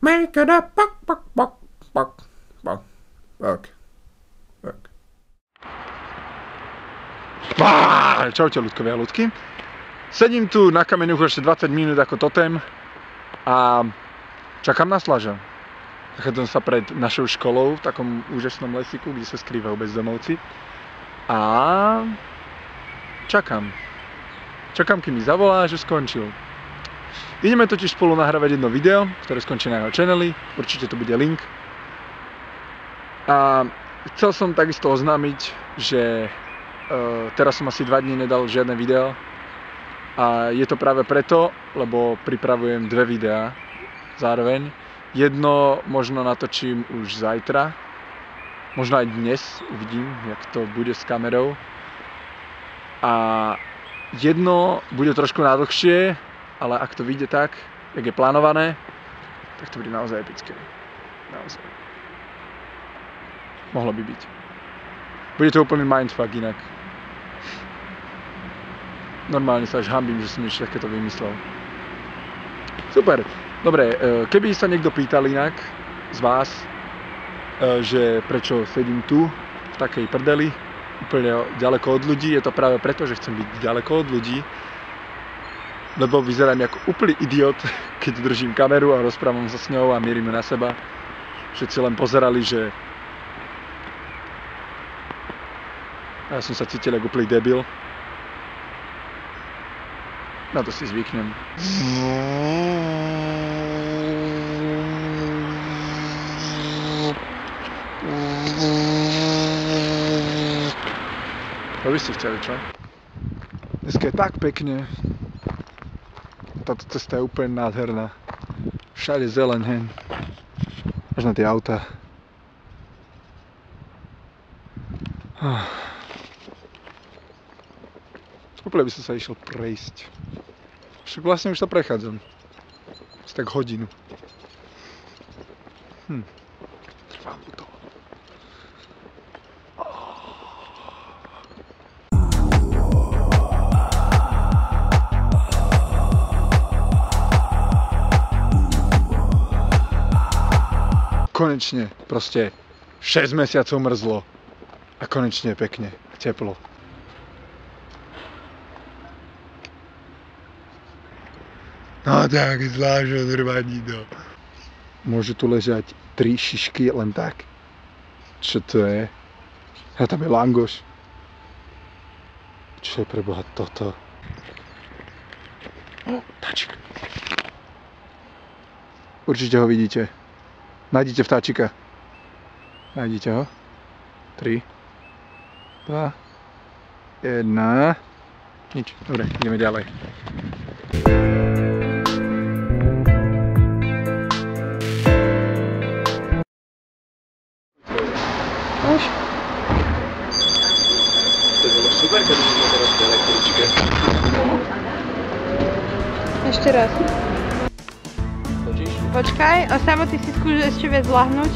Make it up, buck, buck, buck, buck, buck, buck, buck. Čaute ľudkovia a ľudky. Sedím tu na kameňuchu ešte 20 minút ako totem a čakám na Slaža. Nachádzam sa pred našou školou v takom úžasnom lesiku, kde sa skrývajú bezdomovci. A čakám. Čakám, kým mi zavolá, že skončil. Ideme totiž spolu nahrávať jedno video, ktoré skončí na jeho channeli. Určite tu bude link. A chcel som takisto oznámiť, že teraz som asi 2 dní nedal žiadne video. A je to práve preto, lebo pripravujem 2 videá zároveň. Jedno možno natočím už zajtra. Možno aj dnes, uvidím, jak to bude s kamerou. A jedno bude trošku nadlhšie, ale ak to vyjde tak, jak je plánované, tak to bude naozaj epické. Naozaj. Mohlo by byť. Bude to úplný mindfuck inak. Normálne sa až hanbím, že som ešte takéto vymyslel. Super. Dobre, keby sa niekto pýtal inak z vás, že prečo sedím tu, v takej prdeli, úplne ďaleko od ľudí, je to práve preto, že chcem byť ďaleko od ľudí, lebo vyzerám ako úplný idiot, keď držím kameru a rozprávam sa s ňou a mierime na seba. Všetci len pozerali, že ja som sa cítil ako úplný debil. Na to si zvyknem. To by ste chceli, čo? Dneska je tak pekne. Táto cesta je úplne nádherná. Všade zeleň, hen. Až na tie autá. Úplne by som sa išiel prejsť. Však vlastne už sa prechádzam. Asi tak hodinu. Trvá mu to. Konečne, proste 6 mesiacov mrzlo a konečne je pekne, teplo. No tak, zvlášť odrvaní, no. Môžu tu ležať 3 šišky len tak? Čo to je? A tam je langoš. Čo je preboha toto? Vtáčik. Určite ho vidíte. Nájdite vtáčika. Nájdite ho. 3, 2, 1. Nič. Dobre, ideme ďalej. Už. To bolo super, keď sme teraz v električke. Ešte raz. Počkaj, Osamo, ty si skúš ešte viac láhnuť.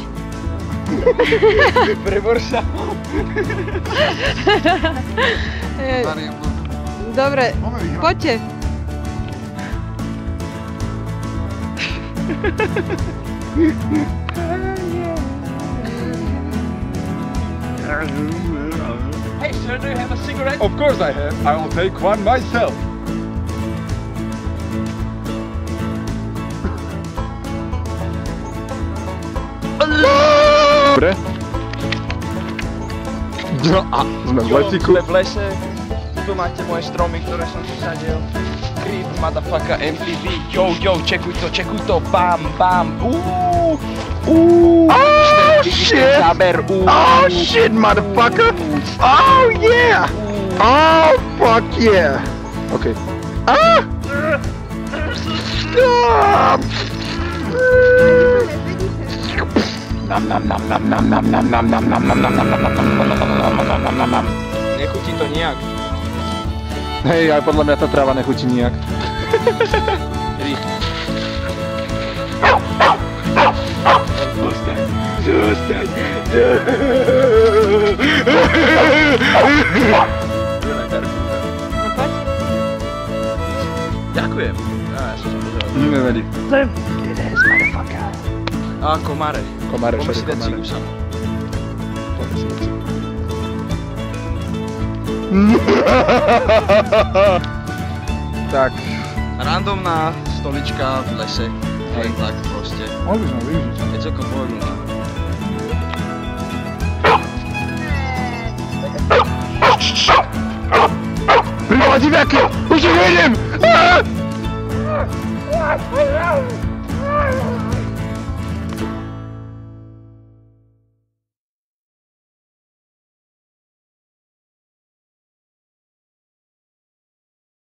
Prebor sa. Dobre, poďte. Hey sir, do you have a cigarette? Of course I have. I will take one myself. Dobre. A sme v lesiku. Sme v lese. Tu máte moje stromy, ktoré som tu sadil. Creep, motherfucker, MTV. Yo, čekuj to. Bam, bam. Oh shit! Oh shit, motherfucker! Oh yeah! Oh fuck yeah! Okay. Ah! Stop! Nechutí to nijak. Hej, aj podľa mňa tá tráva nechutí nijak. Zostaň. Ďakujem. Ja som sa pozeral. Nevadí. A komare. Komare, Poďme si všade dať komare. cigu sam. Tak, Randomná stolička v lese. Len tak proste. mohli sme využiť. Je celkom pohodlná. Priboha diváky! Už ich vidím!